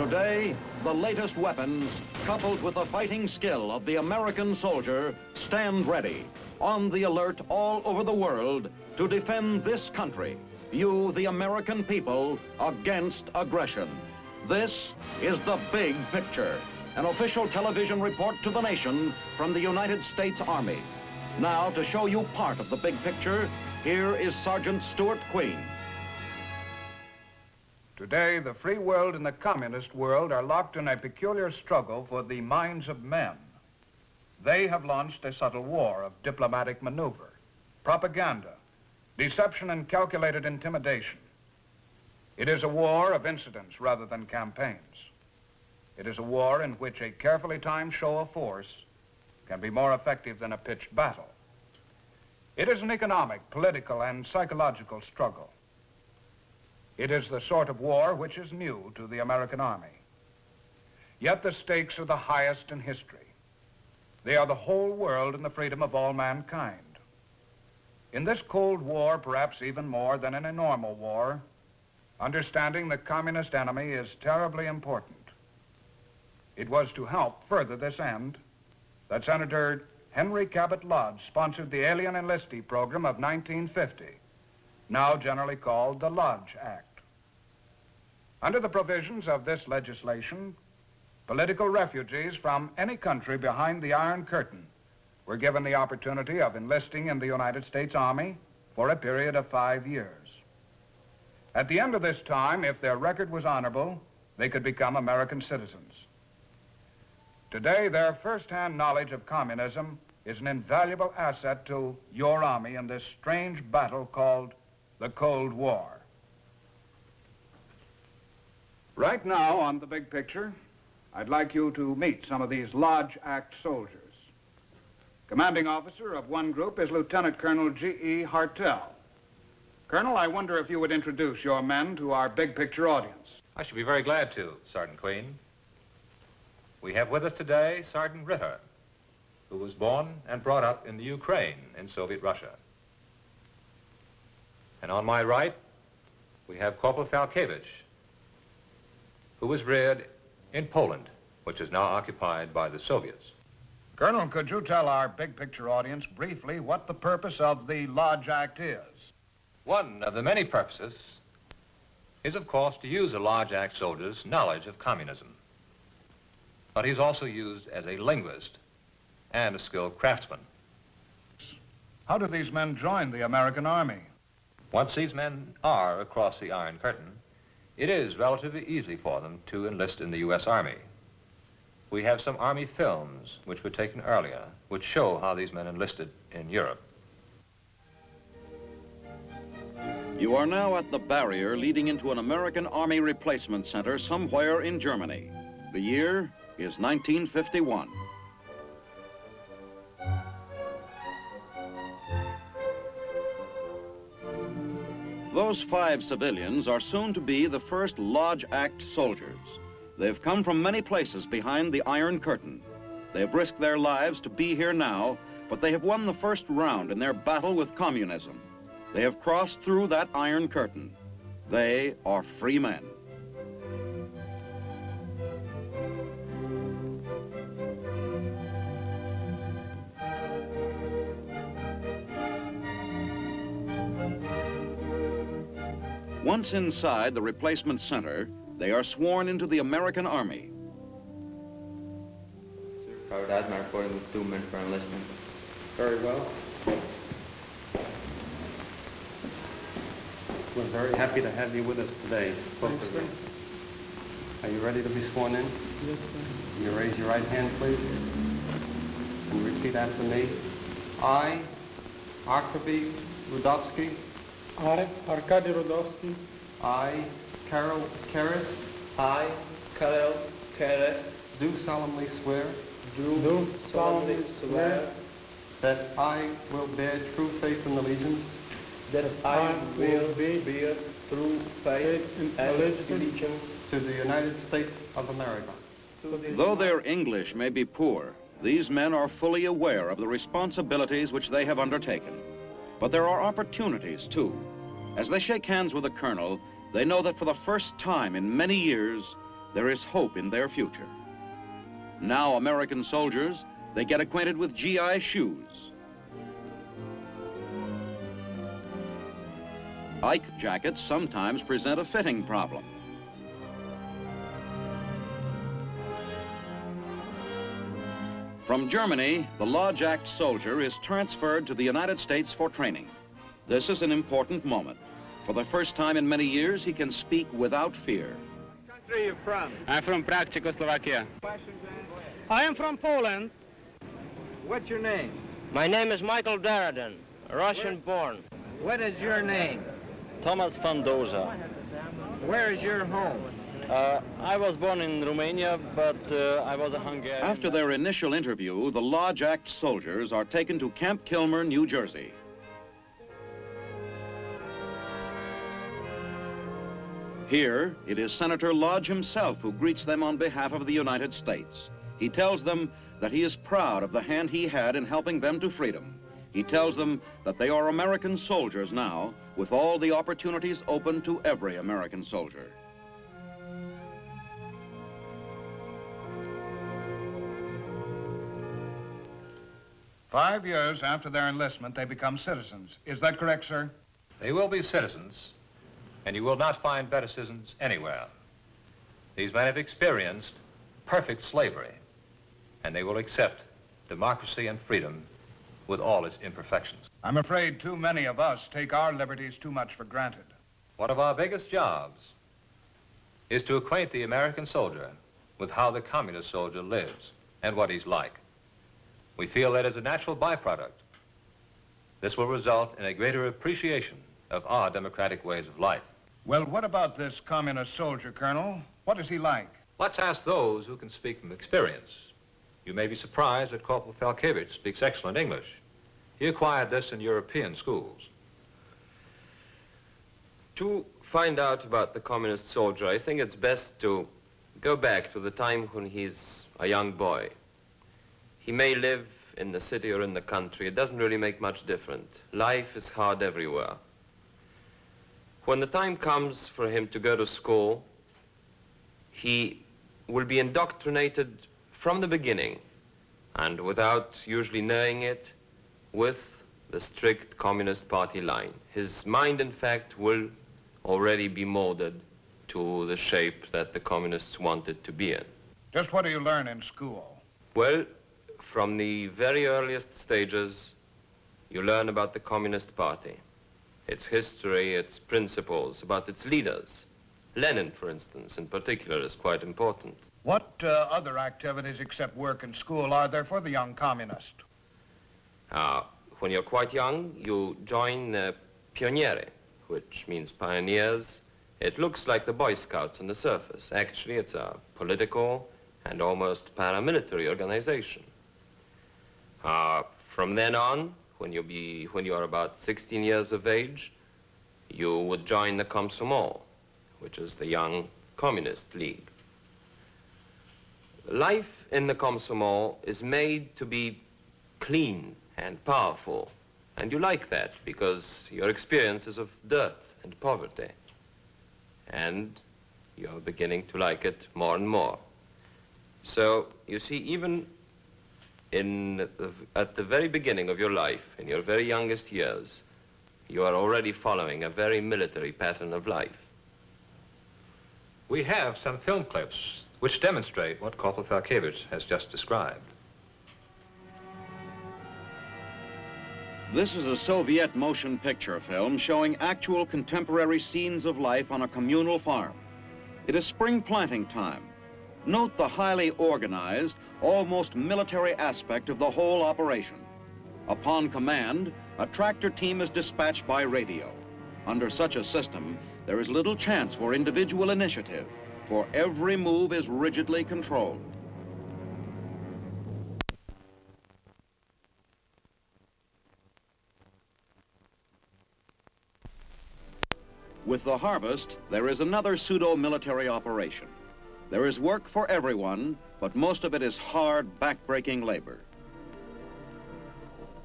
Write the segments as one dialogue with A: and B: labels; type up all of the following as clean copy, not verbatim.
A: Today, the latest weapons, coupled with the fighting skill of the American soldier, stand ready, on the alert all over the world to defend this country, you, the American people, against aggression. This is The Big Picture, an official television report to the nation from the United States Army. Now, to show you part of the big picture, here is Sergeant Stuart Queen.
B: Today, the free world and the communist world are locked in a peculiar struggle for the minds of men. They have launched a subtle war of diplomatic maneuver, propaganda, deception, and calculated intimidation. It is a war of incidents rather than campaigns. It is a war in which a carefully timed show of force can be more effective than a pitched battle. It is an economic, political, and psychological struggle. It is the sort of war which is new to the American Army. Yet the stakes are the highest in history. They are the whole world and the freedom of all mankind. In this Cold War, perhaps even more than in a normal war, understanding the communist enemy is terribly important. It was to help further this end that Senator Henry Cabot Lodge sponsored the Alien Enlistee Program of 1950, now generally called the Lodge Act. Under the provisions of this legislation, political refugees from any country behind the Iron Curtain were given the opportunity of enlisting in the United States Army for a period of 5 years. At the end of this time, if their record was honorable, they could become American citizens. Today, their first-hand knowledge of communism is an invaluable asset to your Army in this strange battle called the Cold War. Right now, on The Big Picture, I'd like you to meet some of these Lodge Act soldiers. Commanding officer of one group is Lieutenant Colonel G.E. Hartel. Colonel, I wonder if you would introduce your men to our Big Picture audience.
C: I should be very glad to, Sergeant Queen. We have with us today Sergeant Ritter, who was born and brought up in the Ukraine in Soviet Russia. And on my right, we have Corporal Falkevich, who was reared in Poland, which is now occupied by the Soviets.
B: Colonel, could you tell our Big Picture audience briefly what the purpose of the Lodge Act is?
C: One of the many purposes is, of course, to use a Lodge Act soldier's knowledge of communism. But he's also used as a linguist and a skilled craftsman.
B: How do these men join the American Army?
C: Once these men are across the Iron Curtain, it is relatively easy for them to enlist in the U.S. Army. We have some Army films which were taken earlier, which show how these men enlisted in Europe.
A: You are now at the barrier leading into an American Army replacement center somewhere in Germany. The year is 1951. Those 5 civilians are soon to be the first Lodge Act soldiers. They've come from many places behind the Iron Curtain. They've risked their lives to be here now, but they have won the first round in their battle with communism. They have crossed through that Iron Curtain. They are free men. Once inside the replacement center, they are sworn into the American Army.
D: Sir, Private Admiral reporting with 2 men for enlistment.
E: Very well. We're very happy to have you with us today, both of you. Are you ready to be sworn in?
F: Yes, sir.
E: You raise your right hand, please, and repeat after me. I, Arkady Rudovsky.
F: I, Arkady Rudovsky.
E: I, Karol Keres.
D: I, Karol Keres,
E: Do solemnly swear
F: Do solemnly swear
E: that I will bear true faith and allegiance
D: that I will bear true faith and allegiance
E: to the United States of America.
A: Though their English may be poor, these men are fully aware of the responsibilities which they have undertaken. But there are opportunities, too. As they shake hands with the colonel, they know that for the first time in many years, there is hope in their future. Now American soldiers, they get acquainted with GI shoes. Ike jackets sometimes present a fitting problem. From Germany, the lodge-act soldier is transferred to the United States for training. This is an important moment. For the first time in many years, he can speak without fear.
F: What country are you from?
G: I'm from Prague, Czechoslovakia.
F: I am from Poland.
H: What's your name?
G: My name is Michael Daradan, Russian-born.
H: What is your name?
G: Thomas van Doza.
H: Where is your home?
G: I was born in Romania, but I was a Hungarian.
A: After their initial interview, the lodge-act soldiers are taken to Camp Kilmer, New Jersey. Here, it is Senator Lodge himself who greets them on behalf of the United States. He tells them that he is proud of the hand he had in helping them to freedom. He tells them that they are American soldiers now, with all the opportunities open to every American soldier.
B: "5 years after their enlistment, they become citizens. Is that correct, sir?
C: They will be citizens, and you will not find better citizens anywhere. These men have experienced perfect slavery, and they will accept democracy and freedom with all its imperfections.
B: I'm afraid too many of us take our liberties too much for granted.
C: One of our biggest jobs is to acquaint the American soldier with how the communist soldier lives and what he's like. We feel that as a natural byproduct, this will result in a greater appreciation of our democratic ways of life.
B: Well, what about this communist soldier, Colonel? What is he like?
C: Let's ask those who can speak from experience. You may be surprised that Corporal Falkevich speaks excellent English. He acquired this in European schools.
I: To find out about the communist soldier, I think it's best to go back to the time when he's a young boy. He may live in the city or in the country. It doesn't really make much difference. Life is hard everywhere. When the time comes for him to go to school, he will be indoctrinated from the beginning, and without usually knowing it, with the strict Communist Party line. His mind, in fact, will already be molded to the shape that the communists want it to be in.
B: Just what do you learn in school?
I: Well, from the very earliest stages, you learn about the Communist Party, its history, its principles, about its leaders. Lenin, for instance, in particular, is quite important.
B: What other activities except work and school are there for the young communist?
I: When you're quite young, you join Pionieri, which means pioneers. It looks like the Boy Scouts on the surface. Actually, it's a political and almost paramilitary organization. From then on, when you are about 16 years of age, you would join the Komsomol, which is the Young Communist League. Life in the Komsomol is made to be clean and powerful, and you like that because your experience is of dirt and poverty, and you're beginning to like it more and more. So, you see, even at the very beginning of your life, in your very youngest years, you are already following a very military pattern of life.
C: We have some film clips which demonstrate what Corporal Falkevich has just described.
A: This is a Soviet motion picture film showing actual contemporary scenes of life on a communal farm. It is spring planting time. Note the highly organized, almost military aspect of the whole operation. Upon command, a tractor team is dispatched by radio. Under such a system, there is little chance for individual initiative, for every move is rigidly controlled. With the harvest, there is another pseudo-military operation. There is work for everyone, but most of it is hard, back-breaking labor.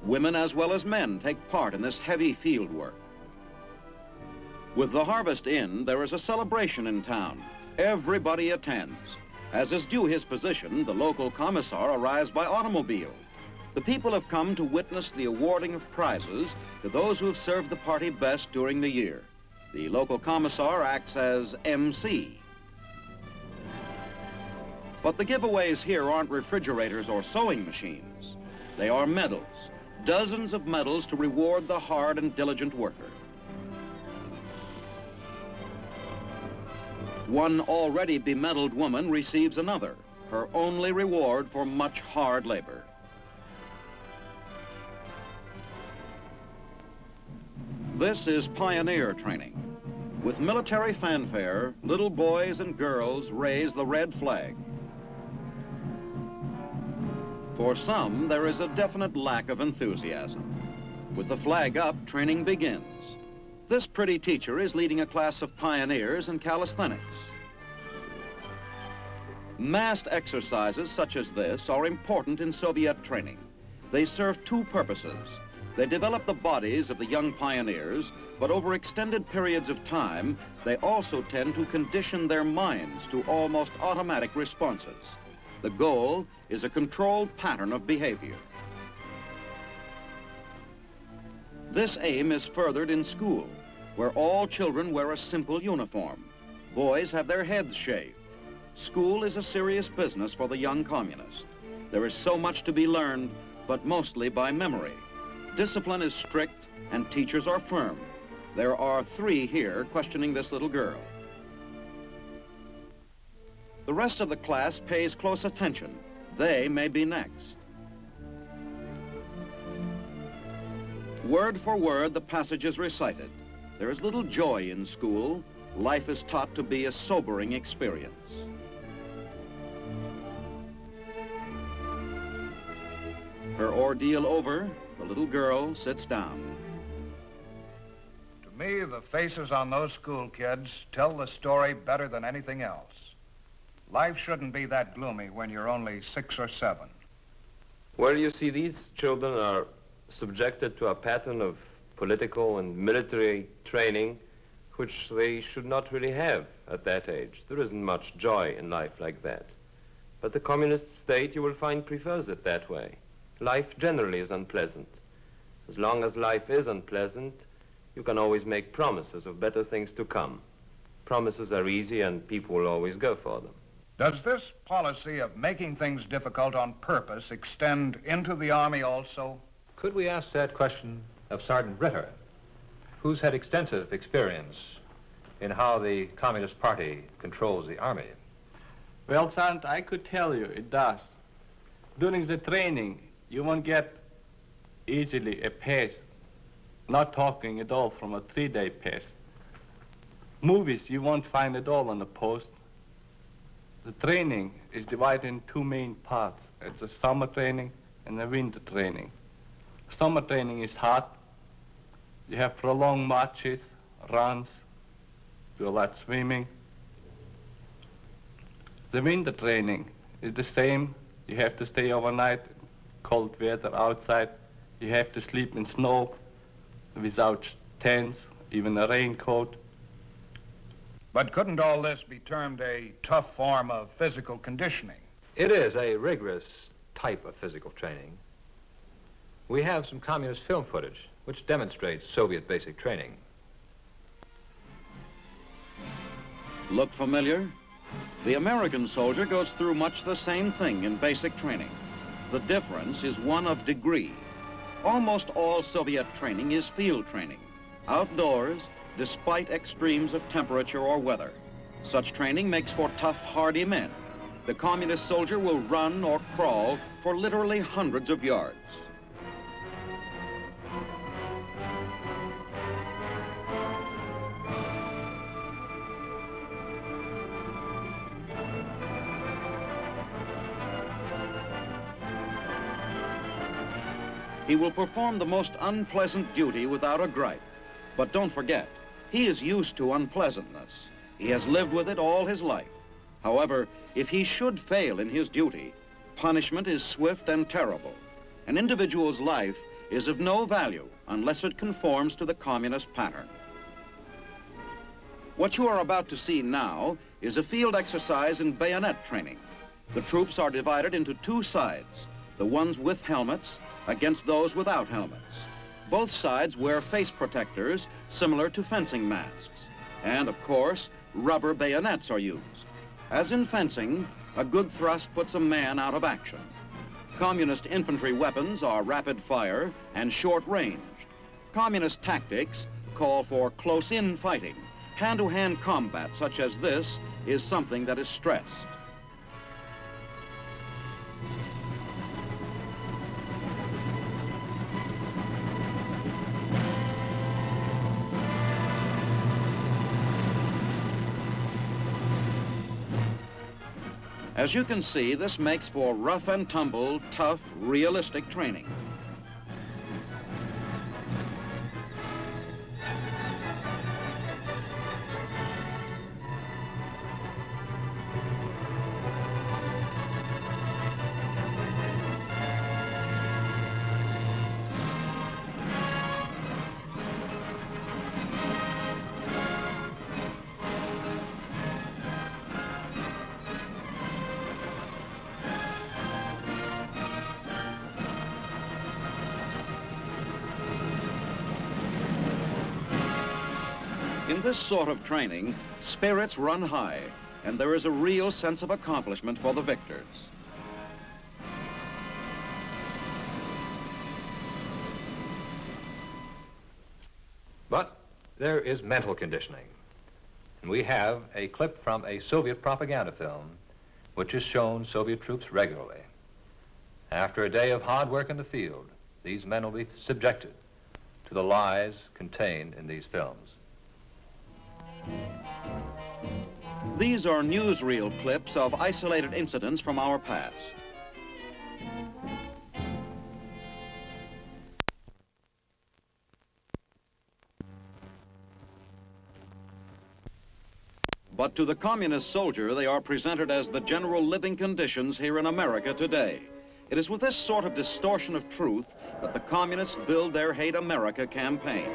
A: Women as well as men take part in this heavy field work. With the harvest in, there is a celebration in town. Everybody attends. As is due his position, the local commissar arrives by automobile. The people have come to witness the awarding of prizes to those who have served the party best during the year. The local commissar acts as MC. But the giveaways here aren't refrigerators or sewing machines. They are medals, dozens of medals to reward the hard and diligent worker. One already bemedaled woman receives another, her only reward for much hard labor. This is pioneer training. With military fanfare, little boys and girls raise the red flag. For some, there is a definite lack of enthusiasm. With the flag up, training begins. This pretty teacher is leading a class of pioneers in calisthenics. Massed exercises such as this are important in Soviet training. They serve two purposes. They develop the bodies of the young pioneers, but over extended periods of time, they also tend to condition their minds to almost automatic responses. The goal is a controlled pattern of behavior. This aim is furthered in school, where all children wear a simple uniform. Boys have their heads shaved. School is a serious business for the young communist. There is so much to be learned, but mostly by memory. Discipline is strict and teachers are firm. There are 3 here questioning this little girl. The rest of the class pays close attention. They may be next. Word for word, the passage is recited. There is little joy in school. Life is taught to be a sobering experience. Her ordeal over, the little girl sits down.
B: To me, the faces on those school kids tell the story better than anything else. Life shouldn't be that gloomy when you're only 6 or 7.
I: Well, you see, these children are subjected to a pattern of political and military training which they should not really have at that age. There isn't much joy in life like that. But the communist state, you will find, prefers it that way. Life generally is unpleasant. As long as life is unpleasant, you can always make promises of better things to come. Promises are easy and people will always go for them.
B: Does this policy of making things difficult on purpose extend into the Army also?
C: Could we ask that question of Sergeant Ritter, who's had extensive experience in how the Communist Party controls the Army?
D: Well, Sergeant, I could tell you it does. During the training, you won't get easily a pass, not talking at all from a 3-day pass. Movies you won't find at all on the post. The training is divided in 2 main parts. It's a summer training and a winter training. Summer training is hot. You have prolonged marches, runs, do a lot swimming. The winter training is the same. You have to stay overnight, cold weather outside. You have to sleep in snow without tents, even a raincoat.
B: But couldn't all this be termed a tough form of physical conditioning?
C: It is a rigorous type of physical training. We have some communist film footage which demonstrates Soviet basic training.
A: Look familiar? The American soldier goes through much the same thing in basic training. The difference is one of degree. Almost all Soviet training is field training, outdoors, despite extremes of temperature or weather. Such training makes for tough, hardy men. The communist soldier will run or crawl for literally hundreds of yards. He will perform the most unpleasant duty without a gripe. But don't forget, he is used to unpleasantness. He has lived with it all his life. However, if he should fail in his duty, punishment is swift and terrible. An individual's life is of no value unless it conforms to the communist pattern. What you are about to see now is a field exercise in bayonet training. The troops are divided into two sides, the ones with helmets against those without helmets. Both sides wear face protectors similar to fencing masks. And of course, rubber bayonets are used. As in fencing, a good thrust puts a man out of action. Communist infantry weapons are rapid fire and short range. Communist tactics call for close-in fighting. Hand-to-hand combat such as this is something that is stressed. As you can see, this makes for rough and tumble, tough, realistic training. In this sort of training, spirits run high, and there is a real sense of accomplishment for the victors.
C: But there is mental conditioning. And we have a clip from a Soviet propaganda film which has shown Soviet troops regularly. After a day of hard work in the field, these men will be subjected to the lies contained in these films.
A: These are newsreel clips of isolated incidents from our past. But to the communist soldier, they are presented as the general living conditions here in America today. It is with this sort of distortion of truth that the communists build their Hate America campaign.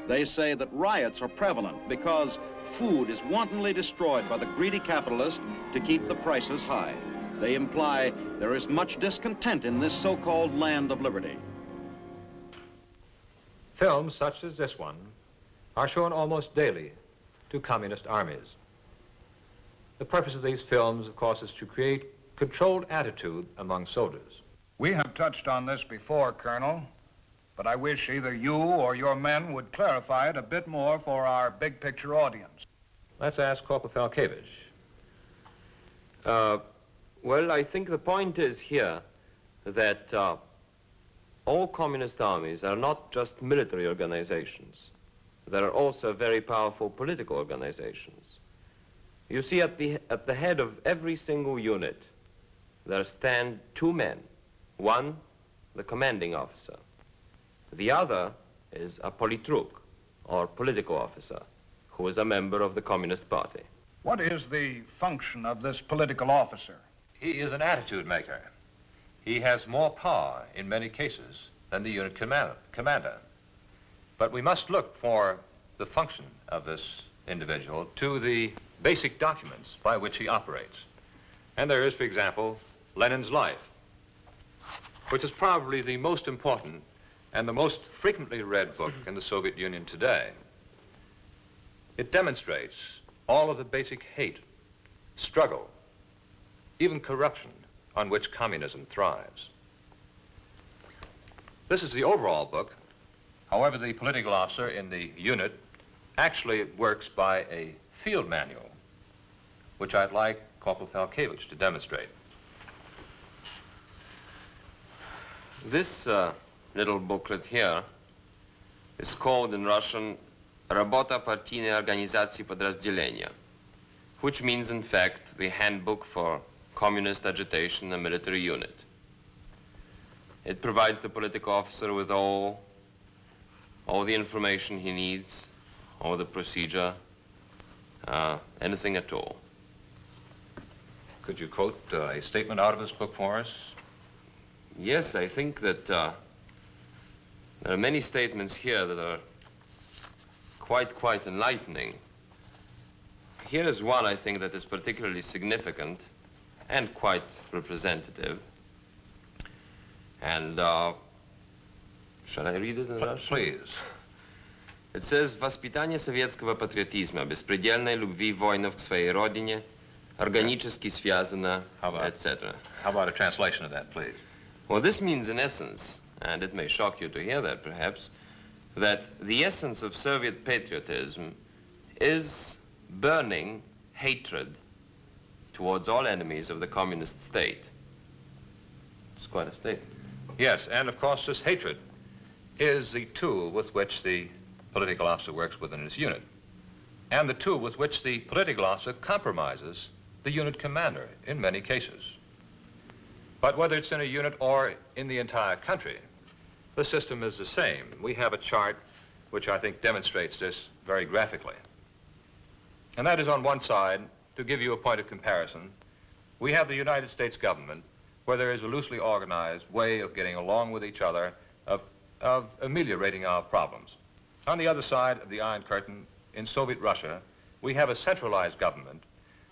A: They say that riots are prevalent because food is wantonly destroyed by the greedy capitalist to keep the prices high. They imply there is much discontent in this so-called land of liberty.
C: Films such as this one are shown almost daily to communist armies. The purpose of these films, of course, is to create controlled attitude among soldiers.
B: We have touched on this before, Colonel, but I wish either you or your men would clarify it a bit more for our big picture audience.
C: Let's ask Corporal Falkevich.
I: Well, I think the point is here that all communist armies are not just military organizations. There are also very powerful political organizations. You see, at the head of every single unit, there stand two men. One, the commanding officer. The other is a politruk, or political officer, who is a member of the Communist Party.
B: What is the function of this political officer?
C: He is an attitude maker. He has more power in many cases than the unit commander. But we must look for the function of this individual to the basic documents by which he operates. And there is, for example, Lenin's Life, which is probably the most important and the most frequently read book in the Soviet Union today. It demonstrates all of the basic hate, struggle, even corruption on which communism thrives. This is the overall book. However, the political officer in the unit actually works by a field manual, which I'd like Corporal Falkevich to demonstrate.
I: This little booklet here is called in Russian Работа партийной организации подразделения, which means, in fact, the handbook for communist agitation in a military unit. It provides the political officer with all the information he needs, all the procedure, anything at all.
C: Could you quote a statement out of this book for us?
I: Yes, I think that there are many statements here that are quite enlightening. Here is one, I think, that is particularly significant and quite representative. And, shall I read it in Russian?
C: Please.
I: It says, «Воспитание советского патриотизма, беспредельной любви воинов к своей родине, органически связано», etc.
C: How about a translation of that, please?
I: Well, this means, in essence, and it may shock you to hear that, perhaps, that the essence of Soviet patriotism is burning hatred towards all enemies of the communist state. It's quite a statement.
C: Yes, and of course this hatred is the tool with which the political officer works within his unit, and the tool with which the political officer compromises the unit commander in many cases. But whether it's in a unit or in the entire country, the system is the same. We have a chart which I think demonstrates this very graphically. And that is, on one side, to give you a point of comparison, we have the United States government, where there is a loosely organized way of getting along with each other, of ameliorating our problems. On the other side of the Iron Curtain, in Soviet Russia, we have a centralized government